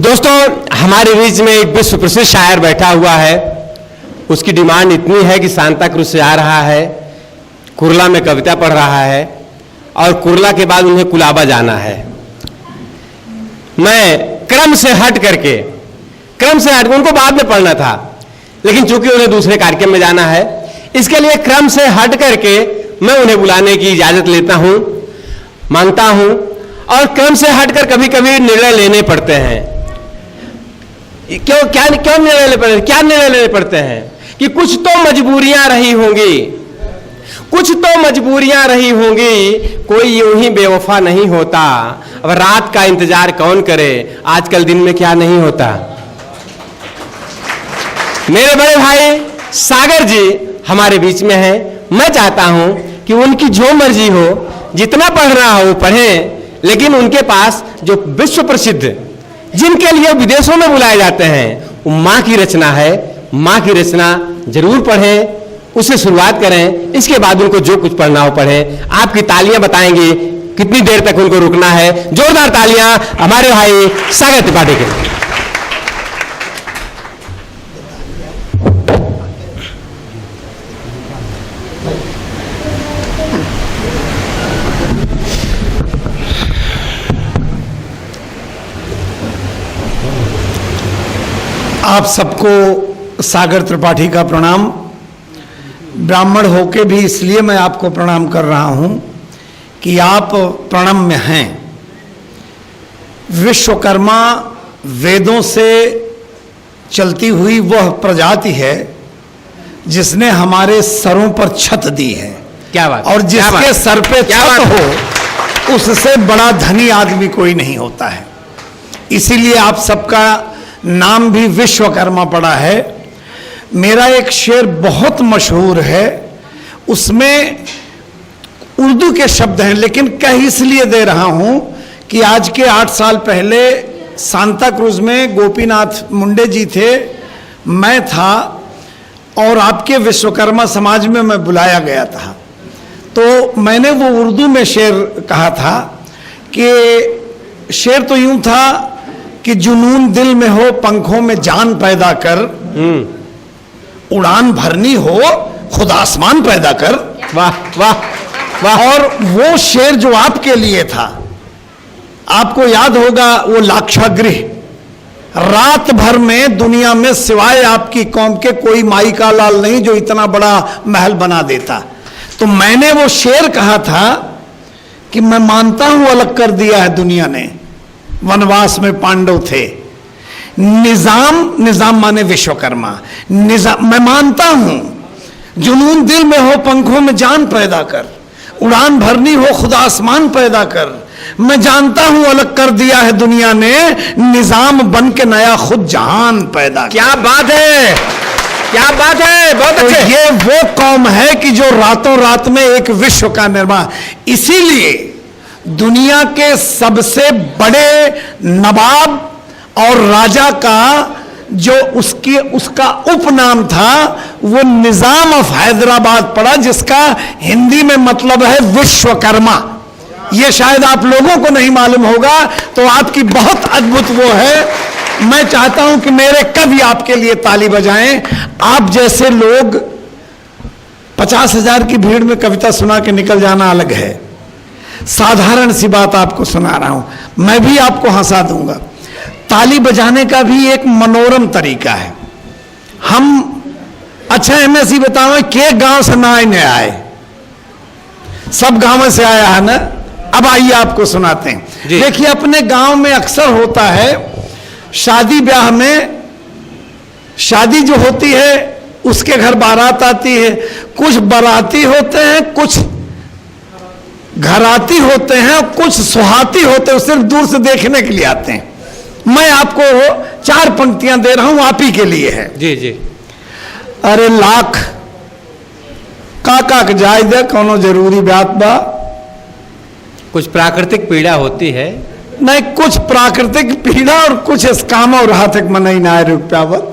दोस्तों, हमारे बीच में एक विश्व प्रसिद्ध शायर बैठा हुआ है। उसकी डिमांड इतनी है कि सांता क्रूज से आ रहा है, कुर्ला में कविता पढ़ रहा है और कुर्ला के बाद उन्हें कुलाबा जाना है। मैं क्रम से हट उनको बाद में पढ़ना था, लेकिन चूंकि उन्हें दूसरे कार्यक्रम में जाना है, इसके लिए क्रम से हट करके मैं उन्हें बुलाने की इजाजत लेता हूं, मांगता हूं। और क्रम से हटकर कभी कभी निर्णय लेने पड़ते हैं। क्या निर्णय लेने पड़ते हैं कि कुछ तो मजबूरियां रही होंगी, कोई यूं ही बेवफा नहीं होता। अब रात का इंतजार कौन करे, आजकल दिन में क्या नहीं होता। मेरे बड़े भाई सागर जी हमारे बीच में हैं। मैं चाहता हूं कि उनकी जो मर्जी हो, जितना पढ़ना हो पढ़ें, लेकिन उनके पास जो विश्व प्रसिद्ध, जिनके लिए विदेशों में बुलाए जाते हैं, वो मां की रचना है। मां की रचना जरूर पढ़ें, उससे शुरुआत करें, इसके बाद उनको जो कुछ पढ़ना हो पढ़ें। आपकी तालियां बताएंगी कितनी देर तक उनको रुकना है। जोरदार तालियां हमारे भाई सागर त्रिपाठी के लिए। आप सबको सागर त्रिपाठी का प्रणाम। ब्राह्मण होके भी इसलिए मैं आपको प्रणाम कर रहा हूं कि आप प्रणम्य हैं। विश्वकर्मा वेदों से चलती हुई वह प्रजाति है जिसने हमारे सरों पर छत दी है। क्या बात। और जिसके सर पे छत हो, उससे बड़ा धनी आदमी कोई नहीं होता है। इसीलिए आप सबका नाम भी विश्वकर्मा पड़ा है। मेरा एक शेर बहुत मशहूर है, उसमें उर्दू के शब्द हैं, लेकिन कह इसलिए दे रहा हूं कि आज के 8 साल पहले सांता क्रूज में गोपीनाथ मुंडे जी थे, मैं था, और आपके विश्वकर्मा समाज में मैं बुलाया गया था। तो मैंने वो उर्दू में शेर कहा था कि शेर तो यूं था कि जुनून दिल में हो, पंखों में जान पैदा कर, उड़ान भरनी हो, खुद आसमान पैदा कर। वाह वाह वाह। और वो शेर जो आपके लिए था, आपको याद होगा, वो लाक्षागृह, रात भर में दुनिया में सिवाय आपकी कौम के कोई माई का लाल नहीं जो इतना बड़ा महल बना देता। तो मैंने वो शेर कहा था कि मैं मानता हूं अलग कर दिया है दुनिया ने, वनवास में पांडव थे। निजाम माने विश्वकर्मा, निजाम मैं मानता हूं, जुनून दिल में हो, पंखों में जान पैदा कर, उड़ान भरनी हो, खुदा आसमान पैदा कर। मैं जानता हूं अलग कर दिया है दुनिया ने, निजाम बन के नया खुद जहान पैदा। क्या बात है, क्या बात है, बहुत अच्छे। तो ये वो कौम है कि जो रातों रात में एक विश्व का निर्माण। इसीलिए दुनिया के सबसे बड़े नवाब और राजा का जो उसका उपनाम था, वो निजाम ऑफ हैदराबाद पड़ा, जिसका हिंदी में मतलब है विश्वकर्मा। ये शायद आप लोगों को नहीं मालूम होगा, तो आपकी बहुत अद्भुत वो है। मैं चाहता हूं कि मेरे कवि आपके लिए ताली बजाएं। आप जैसे लोग 50,000 की भीड़ में कविता सुना के निकल जाना अलग है, साधारण सी बात आपको सुना रहा हूं, मैं भी आपको हंसा दूंगा। ताली बजाने का भी एक मनोरम तरीका है। हम अच्छा एमएससी बताओ के गांव से ना आए, सब गांव से आया है ना। अब आइए आपको सुनाते हैं। देखिए, अपने गांव में अक्सर होता है, शादी ब्याह में, शादी जो होती है उसके घर बारात आती है, कुछ बाराती होते हैं, कुछ घराती होते हैं, कुछ सुहाती होते हैं, सिर्फ दूर से देखने के लिए आते हैं। मैं आपको 4 पंक्तियां दे रहा हूं, आप ही के लिए है। जी जी। अरे लाख काका के जाय दे, कोनो जरूरी बात बा। कुछ प्राकृतिक पीड़ा होती है, नहीं, कुछ प्राकृतिक पीड़ा और कुछ स्काम और हाथक मनई ना रुपयावत।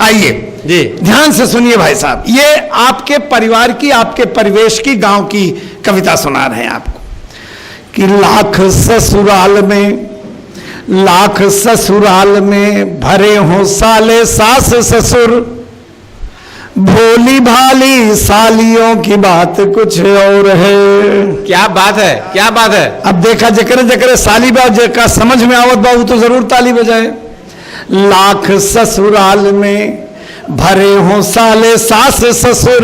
आइए जी, ध्यान से सुनिए भाई साहब, ये आपके परिवार की, आपके परिवेश की, गांव की कविता सुना रहे हैं आपको। कि लाख ससुराल में लाख ससुराल में भरे हों साले सास ससुर, भोली भाली सालियों की बात कुछ और है। क्या बात है, क्या बात है। अब देखा जकरे जकरे साली बा जेका समझ में आवत बा वो तो जरूर ताली बजाए। लाख ससुराल में भरे हों साले सास ससुर,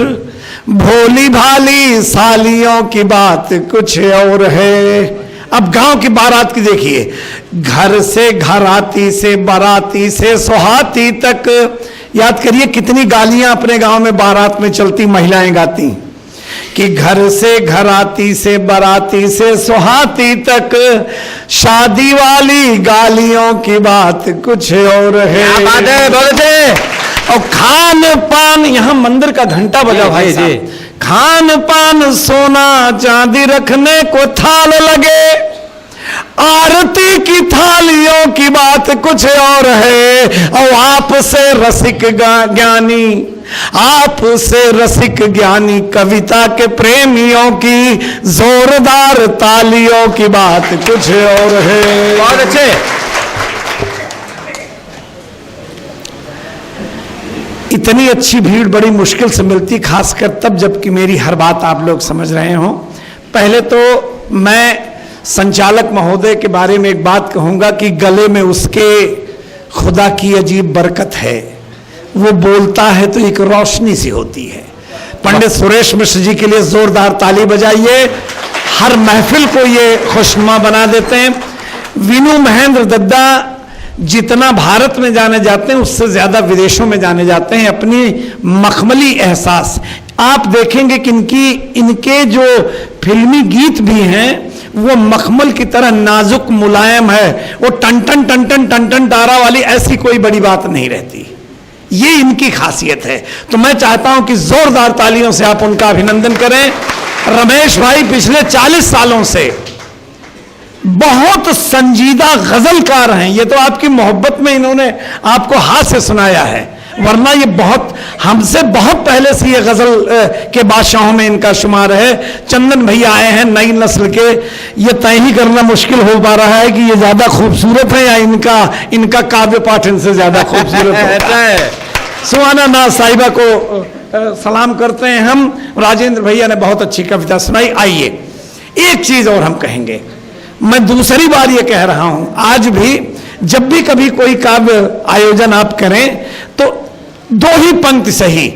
भोली भाली सालियों की बात कुछ और है। अब गांव की बारात की देखिए, घर से घराती से बाराती से सुहाती तक, याद करिए कितनी गालियां अपने गांव में बारात में चलती, महिलाएं गाती कि घर से घराती से बाराती से सुहाती तक, शादी वाली गालियों की बात कुछ और है। क्या बात है, बहुत अच्छे। और खान पान, यहां मंदिर का घंटा बजा भाई साहब, खान पान सोना चांदी रखने को थाल लगे, आरती की थालियों की बात कुछ और है। और आपसे रसिक ज्ञानी, आपसे रसिक ज्ञानी कविता के प्रेमियों की जोरदार तालियों की बात कुछ और है। बहुत अच्छे। इतनी अच्छी भीड़ बड़ी मुश्किल से मिलती, खासकर तब जबकि मेरी हर बात आप लोग समझ रहे हो। पहले तो मैं संचालक महोदय के बारे में एक बात कहूंगा कि गले में उसके खुदा की अजीब बरकत है, वो बोलता है तो एक रोशनी सी होती है। पंडित सुरेश मिश्र जी के लिए जोरदार ताली बजाइए, हर महफिल को ये खुशनुमा बना देते हैं। विनू महेंद्र दद्दा जितना भारत में जाने जाते हैं उससे ज्यादा विदेशों में जाने जाते हैं अपनी मखमली एहसास। आप देखेंगे कि इनके जो फिल्मी गीत भी हैं वो मखमल की तरह नाजुक मुलायम है, वो टन टन टन टन टन टन तारा वाली ऐसी कोई बड़ी बात नहीं रहती, ये इनकी खासियत है। तो मैं चाहता हूं कि जोरदार तालियों से आप उनका अभिनंदन करें। रमेश भाई पिछले 40 सालों से बहुत संजीदा गजलकार हैं, ये तो आपकी मोहब्बत में इन्होंने आपको हास्य सुनाया है, वरना ये बहुत हमसे बहुत पहले से ये गजल के बादशाहों में इनका शुमार है। चंदन भैया आए हैं नई नस्ल के, ये तय ही करना मुश्किल हो पा रहा है कि ये ज्यादा खूबसूरत है या इनका काव्य पाठ इनसे ज्यादा खूबसूरत है। सुहाना नाज साहिबा को सलाम करते हैं हम। राजेंद्र भैया ने बहुत अच्छी कविता सुनाई। आइए एक चीज और हम कहेंगे, मैं दूसरी बार ये कह रहा हूं, आज भी जब भी कभी कोई काव्य आयोजन आप करें तो 2 ही पंक्ति सही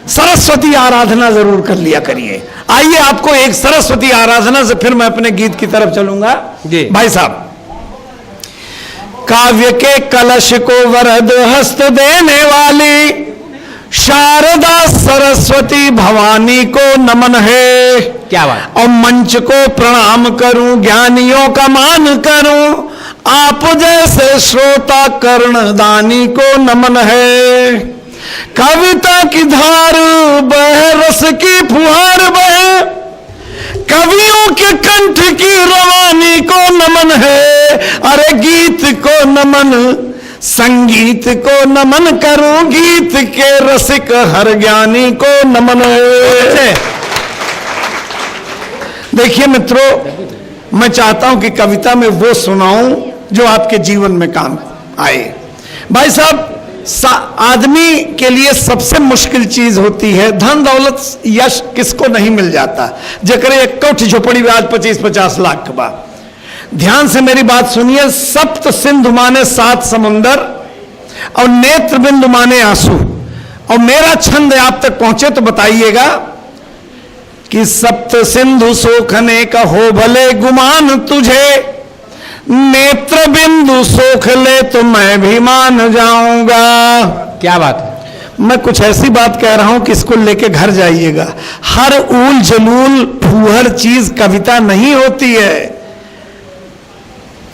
सरस्वती आराधना जरूर कर लिया करिए। आइए आपको एक सरस्वती आराधना से फिर मैं अपने गीत की तरफ चलूंगा। भाई साहब, काव्य के कलश को वरद हस्त देने वाली शारदा सरस्वती भवानी को नमन है। क्या बात। और मंच को प्रणाम करूं, ज्ञानियों का मान करूं, आप जैसे श्रोता कर्णदानी को नमन है। कविता की धार बहे, रस की फुहार बहे, कवियों के कंठ की रवानी को नमन है। अरे गीत को नमन, संगीत को नमन करूं, गीत के रसिक हर ज्ञानी को नमन है। देखिए मित्रों, मैं चाहता हूं कि कविता में वो सुनाऊं जो आपके जीवन में काम आए। भाई साहब, आदमी के लिए सबसे मुश्किल चीज होती है, धन दौलत यश किसको नहीं मिल जाता, जकरे एक कोठी झोपड़ी आज 25-50 लाख के बाद। ध्यान से मेरी बात सुनिए। सप्त सिंधु माने 7 समुंदर और नेत्र बिंदु माने आंसू। और मेरा छंद आप तक पहुंचे तो बताइएगा कि सप्त सिंधु सोखने का हो भले गुमान तुझे, नेत्र बिंदु सोख ले तो मैं भी मान जाऊंगा। क्या बात है। मैं कुछ ऐसी बात कह रहा हूं कि इसको लेके घर जाइएगा। हर ऊल जलूल फूहड़ चीज कविता नहीं होती है।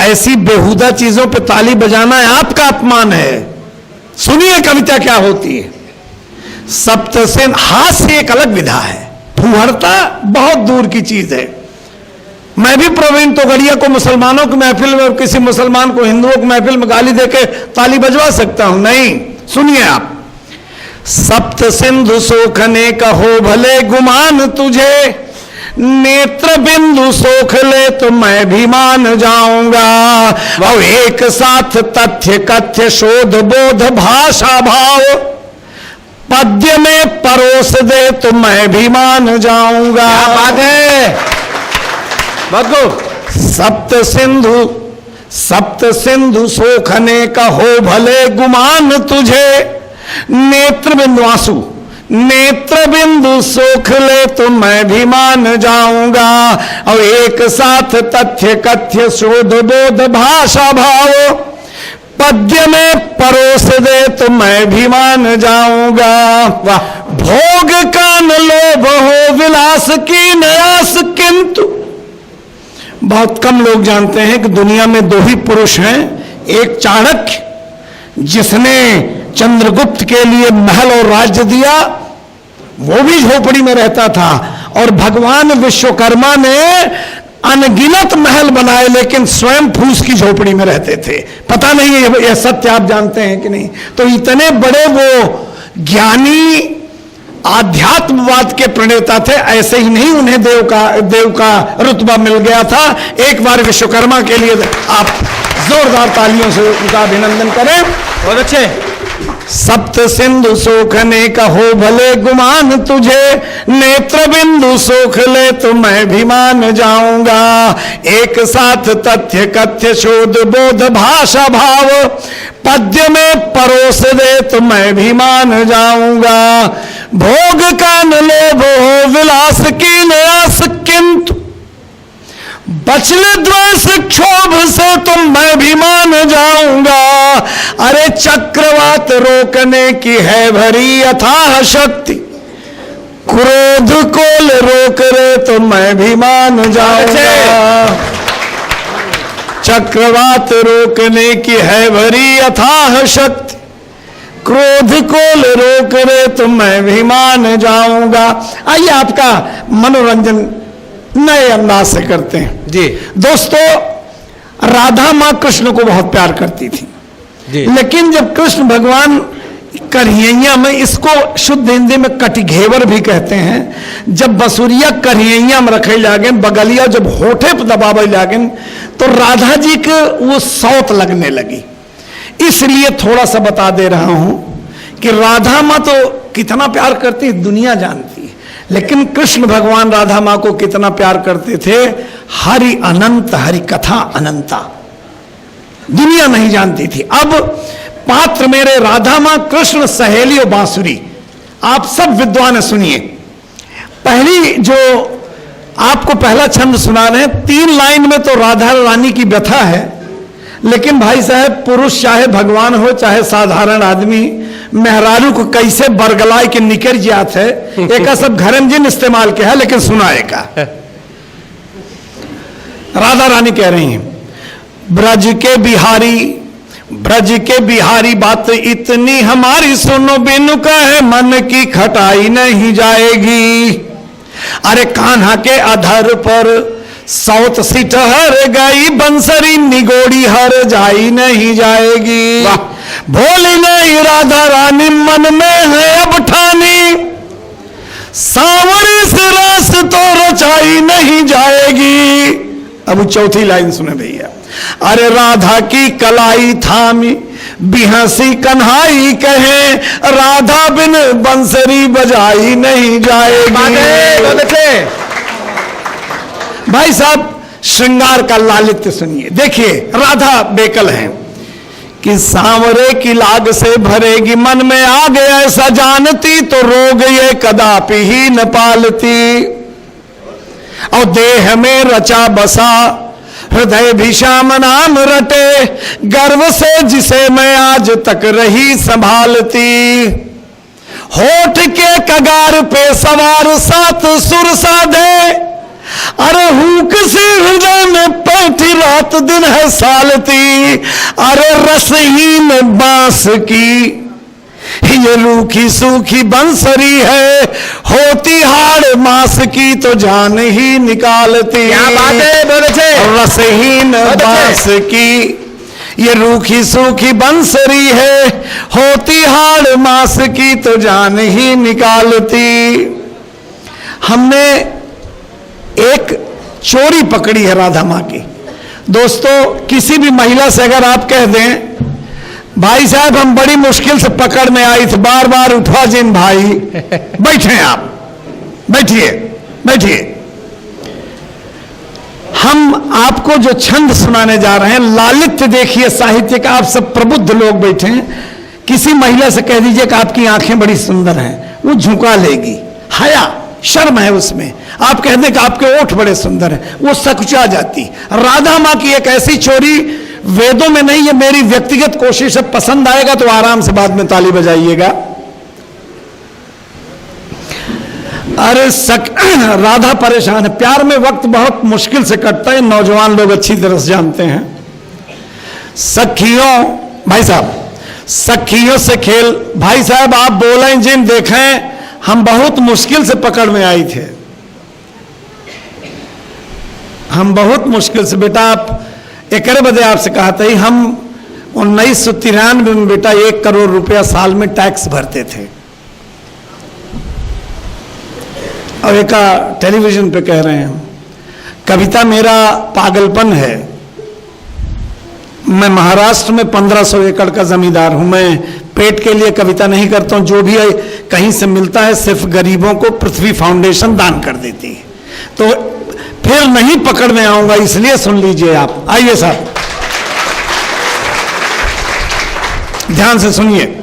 ऐसी बेहुदा चीजों पे ताली बजाना है आपका अपमान है। सुनिए कविता क्या होती है। सप्त से हास्य एक अलग विधा है, फूहड़ता बहुत दूर की चीज है। मैं भी प्रवीण तोगड़िया को मुसलमानों की महफिल में और किसी मुसलमान को हिंदुओं की महफिल में गाली देके ताली बजवा सकता हूं? नहीं। सुनिए आप। सप्त सिंधु सोखने का हो भले गुमान तुझे, नेत्र बिंदु सोख ले तो मैं भी मान जाऊंगा। और एक साथ तथ्य कथ्य शोध बोध भाषा भाव पद्य में परोस दे तो मैं भी मान जाऊंगा। क्या बात है, बहुत खूब। सप्त सिंधु सोखने का हो भले गुमान तुझे, नेत्र बिंदु आंसू, नेत्र बिंदु सोख ले तो मैं भी मान जाऊंगा। और एक साथ तथ्य कथ्य शोध बोध भाषा भाव पद्य में परोस दे तो मैं भी मान जाऊंगा। वाह। भोग का न लोभ हो विलास की नयास, किंतु बहुत कम लोग जानते हैं कि दुनिया में दो ही पुरुष हैं। एक चाणक्य जिसने चंद्रगुप्त के लिए महल और राज्य दिया, वो भी झोपड़ी में रहता था, और भगवान विश्वकर्मा ने अनगिनत महल बनाए लेकिन स्वयं फूस की झोपड़ी में रहते थे। पता नहीं यह सत्य आप जानते हैं कि नहीं। तो इतने बड़े वो ज्ञानी आध्यात्मवाद के प्रणेता थे, ऐसे ही नहीं उन्हें देव का रुतबा मिल गया था। एक बार विश्वकर्मा के लिए आप जोरदार तालियों से उनका अभिनंदन करें। बहुत अच्छे। सप्त सिंधु सोखने का हो भले गुमान तुझे, नेत्र बिंदु सोख ले तो मैं भी मान जाऊंगा। एक साथ तथ्य कथ्य शोध बोध भाषा भाव पद्य में परोस दे तो मैं भी मान जाऊंगा। भोग का न लोभ हो विलास की नयास, किंतु बचले द्वेष क्षोभ से तो मैं भी मान जाऊंगा। अरे चक्रवात रोकने की है भरी अथाह शक्ति, क्रोध कोल रोक रे तो मैं भी मान जाऊंगा। चक्रवात रोकने की है भरी अथाह शक्ति, क्रोध कोल रोक रे तो मैं भी मान जाऊंगा। आइए आपका मनोरंजन नए अंदाज से करते हैं जी। दोस्तों, राधा मां कृष्ण को बहुत प्यार करती थी जी। लेकिन जब कृष्ण भगवान कन्हैया में, इसको शुद्ध हिंदी में कटिघेवर भी कहते हैं, जब बसुरिया कन्हैया में रखे जागे, बगलिया जब होठे पर दबावे जागे, तो राधा जी के वो सौत लगने लगी। इसलिए थोड़ा सा बता दे रहा हूं कि राधा मां तो कितना प्यार करती है दुनिया जानती है, लेकिन कृष्ण भगवान राधा मां को कितना प्यार करते थे, हरि अनंत, हरि कथा अनंता, दुनिया नहीं जानती थी। अब पात्र मेरे राधा मां, कृष्ण, सहेली और बांसुरी, आप सब विद्वान सुनिए। पहली जो आपको पहला छंद सुना रहे हैं, 3 लाइन में तो राधा रानी की व्यथा है, लेकिन भाई साहब पुरुष चाहे भगवान हो चाहे साधारण आदमी, मेहरारू को कैसे बरगलाय के निकर जात है, एक सब घरम जिन इस्तेमाल किया है, लेकिन सुनाएगा। राधा रानी कह रही हैं, ब्रज के बिहारी बात इतनी हमारी सुनो, बिनु कहे मन की खटाई नहीं जाएगी। अरे कान्हा के अधर पर सौत सी ठहर गई, बंसरी निगोड़ी हर जाई नहीं जाएगी। भोली नहीं राधा रानी मन में है अब ठानी, सांवरी से रस तो रचाई नहीं जाएगी। अब चौथी लाइन सुने भैया, अरे राधा की कलाई थामी बिहसी कन्हाई कहे, राधा बिन बंसरी बजाई नहीं जाएगी। भाई साहब श्रृंगार का लालित्य सुनिए। देखिए राधा बेकल है कि सांवरे की लाग से भरेगी, मन में आग ऐसा जानती तो रोग ये कदापि ही न पालती। और देह में रचा बसा हृदय भी श्याम नाम रटे, गर्व से जिसे मैं आज तक रही संभालती। होठ के कगार पे सवार 7 सुर साधे, अरे हुक से हृदय में बैठी रात दिन है सालती। अरे रसहीन बांस की ये रूखी सूखी बंसरी है, होती हाड़ मास की तो जान ही निकालती। क्या बात है, बोले रसहीन बांस की ये रूखी सूखी बंसरी है, होती हाड़ मास की तो जान ही निकालती। हमने एक चोरी पकड़ी है राधा मां की। दोस्तों, किसी भी महिला से अगर आप कह दें भाई साहब हम बड़ी मुश्किल से पकड़ में आई थी, बार बार उठा जिन भाई, बैठे आप, बैठिए बैठिए। हम आपको जो छंद सुनाने जा रहे हैं, लालित्य देखिए साहित्य का। आप सब प्रबुद्ध लोग बैठे हैं, किसी महिला से कह दीजिए कि आपकी आंखें बड़ी सुंदर हैं, वो झुका लेगी, हया शर्म है उसमें। आप कह दें कि आपके ओठ बड़े सुंदर हैं, वो सकुचा जाती। राधा मां की एक ऐसी चोरी वेदों में नहीं, ये मेरी व्यक्तिगत कोशिश है। पसंद आएगा तो आराम से बाद में ताली बजाइएगा। अरे राधा परेशान है, प्यार में वक्त बहुत मुश्किल से कटता है, नौजवान लोग अच्छी तरह से जानते हैं। सखियों, भाई साहब, सखियों से खेल, भाई साहब आप बोलें जिन देखें, हम बहुत मुश्किल से पकड़ में आई थे, हम बहुत मुश्किल से। बेटा आप एक बदे आपसे कहा था, हम 1993 में बेटा 1 करोड़ रुपया साल में टैक्स भरते थे। और एक टेलीविजन पे कह रहे हैं, कविता मेरा पागलपन है। मैं महाराष्ट्र में 1500 एकड़ का जमींदार हूं। मैं पेट के लिए कविता नहीं करता हूं, जो भी कहीं से मिलता है सिर्फ गरीबों को पृथ्वी फाउंडेशन दान कर देती है। तो फिर नहीं पकड़ में आऊंगा, इसलिए सुन लीजिए आप। आइए साहब, ध्यान से सुनिए।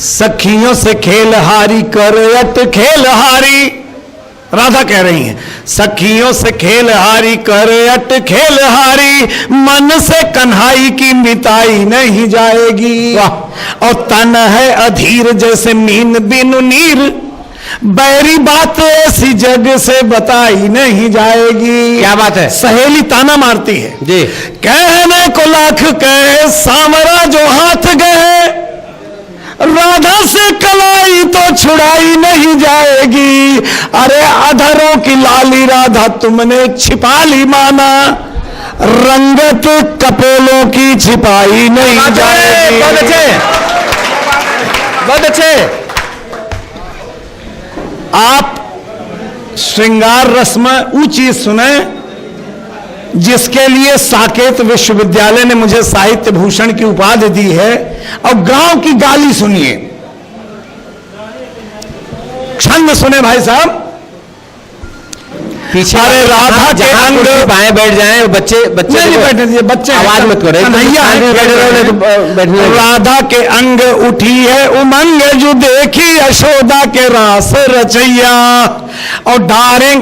सखियों से खेल हारी कर अट खेल हारी, राधा कह रही हैं, सखियों से खेल हारी कर अट खेल हारी, मन से कन्हाई की मिटाई नहीं जाएगी। और तन है अधीर जैसे मीन बिनु नीर, बैरी बात ऐसी जग से बताई नहीं जाएगी। क्या बात है? सहेली ताना मारती है जी, कहने को लाख कहे सामरा जो हाथ गए, राधा से कलाई तो छुड़ाई नहीं जाएगी। अरे अधरों की लाली राधा तुमने छिपा ली माना, रंगत कपोलों की छिपाई नहीं जाएगी। बहुत अच्छे, बहुत अच्छे। आप श्रृंगार रस में वो चीज सुने जिसके लिए साकेत विश्वविद्यालय ने मुझे साहित्य भूषण की उपाधि दी है। और गांव की गाली सुनिए, छंद सुने भाई साहब। पीछे अरे राधा के अंग, बाएं बैठ जाएं, बच्चे नहीं बैठने दीजिए, बच्चे आवाज मत करें, राधा के अंग उठी है उमंग, जो देखी यशोदा के रास रचैया। और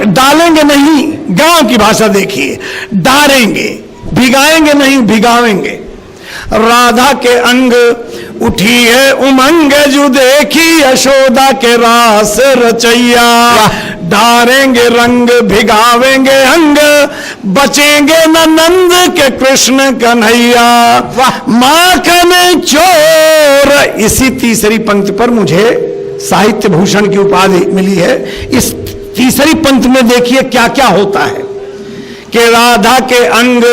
डालेंगे नहीं, गांव की भाषा देखिए, डालेंगे, भिगाएंगे नहीं, भिगावेंगे। राधा के अंग उठी है उमंग, जो देखी यशोदा के रास रचैया। डारेंगे रंग भिगावेंगे अंग, बचेंगे न नंद के कृष्ण कन्हैया। माखन चोर, इसी तीसरी पंक्ति पर मुझे साहित्य भूषण की उपाधि मिली है। इस तीसरी पंक्ति में देखिए क्या क्या होता है कि राधा के अंग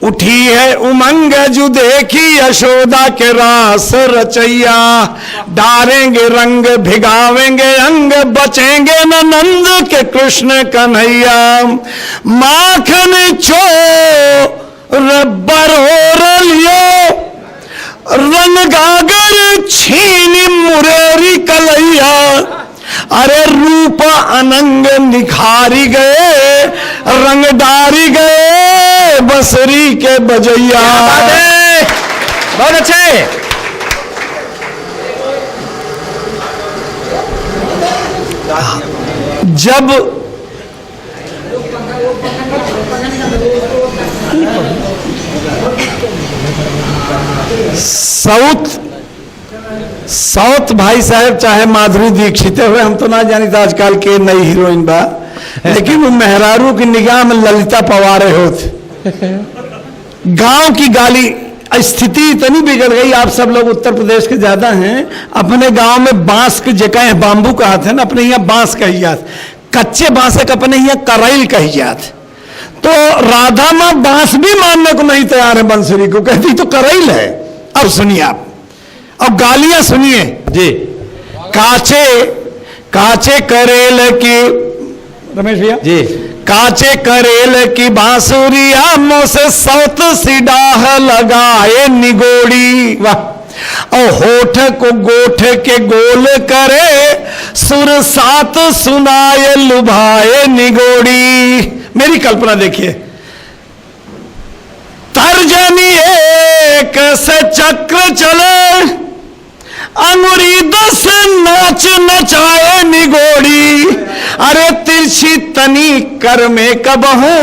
उठी है उमंग, जो देखी यशोदा के रास रचैया। डारेंगे रंग भिगावेंगे अंग, बचेंगे न नंद के कृष्ण कन्हैया। माखन चोर बरोर लियो, रंग गागर छीनी मुरेरी कलैया। अरे रूप अनंग निखारी गए, रंग डारी गए बसरी के बजैया। बहुत अच्छे। जब साउथ भाई साहब चाहे माधुरी दीक्षित हुए, हम तो ना जानी था आजकल के नई हीरोइन बा, लेकिन वो मेहरारू की निगाह में ललिता पवारे होते। गांव की गाली, स्थिति इतनी बिगड़ गई। आप सब लोग उत्तर प्रदेश के ज्यादा हैं, अपने गांव में बांस के जगह बांबू कहते हैं ना, अपने यहाँ बांस कही जात, कच्चे बांस के अपने यहाँ करैल कही जात। तो राधा मां बांस भी मानने को नहीं तैयार है, बंसुरी को कहती तो करैल है। अब सुनिए आप, अब गालियां सुनिए जी। काचे काचे करेल की रमेश भैया जी काचे करेल की बांसुरिया मुँह से सौत सी डाह लगाए निगोड़ी, वाह, और होठ को गोठ के गोल करे सुर सात सुनाए लुभाए निगोड़ी। मेरी कल्पना देखिए, तर्जनी एक से चक्र चले, अंगुरी 10 नाच नचाए निगोड़ी, अरे तिरछी तनी कर में कबहू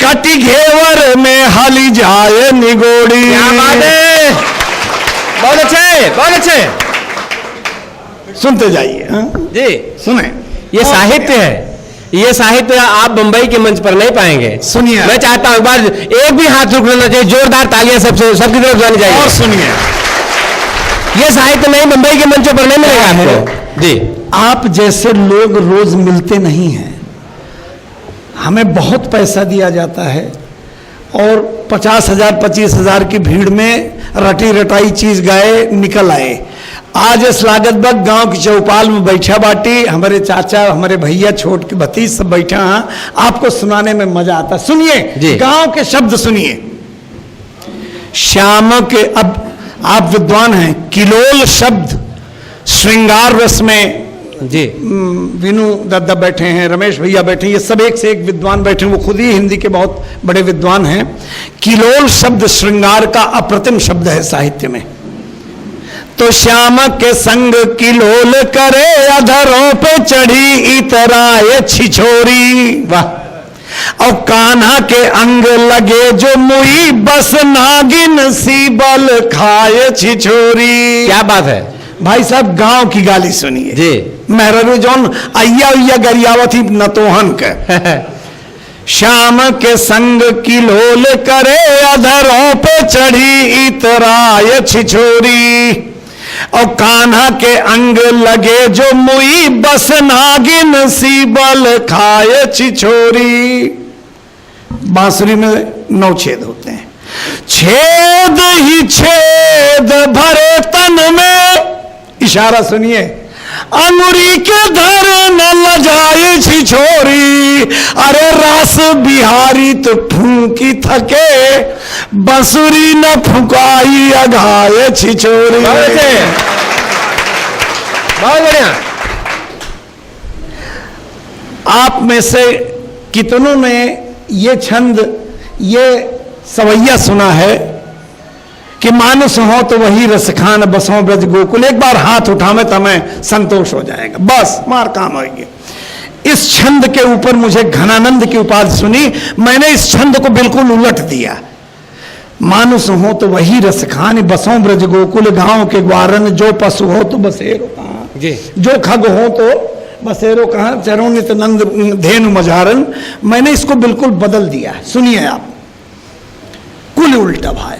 कटी घेवर में हली जाए निगोड़ी। क्या बात है, बहुत अच्छे, बहुत अच्छे। सुनते जाइए। हाँ? जी सुने, ये साहित्य है, ये साहित्य आप बंबई के मंच पर नहीं पाएंगे। सुनिए, मैं चाहता हूं एक बार एक भी हाथ रुकना चाहिए, जोरदार तालियां सबसे सबकी तरफ जानी चाहिए। और सुनिए, ये साहित्य नहीं बंबई के मंचों पर नहीं मिलेगा आपको। जी आप जैसे लोग रोज मिलते नहीं हैं, हमें बहुत पैसा दिया जाता है और 50,000 25,000 की भीड़ में रटी रटाई चीज गाए निकल आए। आज इस लागतबग गांव की चौपाल में बैठा बाटी, हमारे चाचा हमारे भैया छोट के भतीज सब बैठा हैं, आपको सुनाने में मजा आता। सुनिए, गांव के शब्द सुनिए। श्याम के, अब आप विद्वान हैं, किलोल शब्द श्रृंगार रस में जी विनु दादा बैठे हैं, रमेश भैया बैठे हैं, ये सब एक से एक विद्वान बैठे हैं, वो खुद ही हिंदी के बहुत बड़े विद्वान हैं। किलोल शब्द श्रृंगार का अप्रतिम शब्द है साहित्य में। तो श्याम के संग किलोल करे, अधरों पे चढ़ी इतराए छिछोरी, वाह, और कान्हा के अंग लगे जो मुई, बस नागिन सी बल खाए छिछोरी। क्या बात है भाई साहब, गांव की गाली सुनिए जी। मेहररू जौन अय्या उय्या गरियावत ही नतोहन के श्याम के संग किलोल करे, अधरों पे चढ़ी इतराय छिछोरी, और कान्हा के अंग लगे जो मुई, बस नागिन सी बल खाए छिछोरी। बांसुरी में 9 छेद होते हैं, छेद ही छेद भरे तन में, इशारा सुनिए, अंगुरी के धर न लजाए छिछोरी, अरे रास बिहारी तो ठूंकी थके, बंसुरी न फुकाई अघाए छिछोरी। बहुत बढ़िया। आप में से कितनों ने ये छंद, ये सवैया सुना है कि मानुस हो तो वही रस खान, बसों ब्रज गोकुल। एक बार हाथ उठावे तो हमें संतोष हो जाएगा, बस मार काम होगी। इस छंद के ऊपर मुझे घनानंद की उपाधि सुनी, मैंने इस छंद को बिल्कुल उलट दिया। मानुस हो तो वही रस खान, बसों ब्रज गोकुल, गांव के ग्वारन, जो पशु हो तो बसेरो कहाँ, जो खग हो तो बसेरो कहाँ, चरो नित नंद धेनु मझारन। मैंने इसको बिल्कुल बदल दिया। सुनिए आप, कुल उल्टा भाई।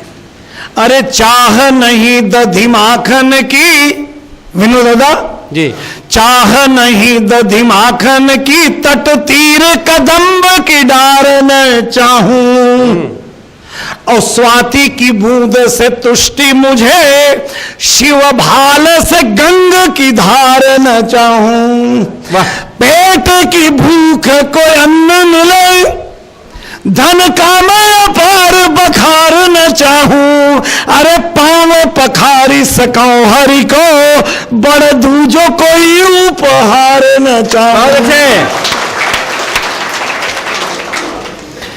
अरे चाह नहीं दधी माखन की, विनु दादा जी, चाह नहीं दधी माखन की, तट तीर कदम्ब की डार न चाहूं, और स्वाति की बूंद से तुष्टि मुझे, शिव भाल से गंग की धार न चाहूं। पेट की भूख को अन्न मिले, धन का मैं अपार बखार न चाहूं, अरे पांव पखारी सकाऊं हरि को, बड़ दूजो कोई उपहार न चाहूं।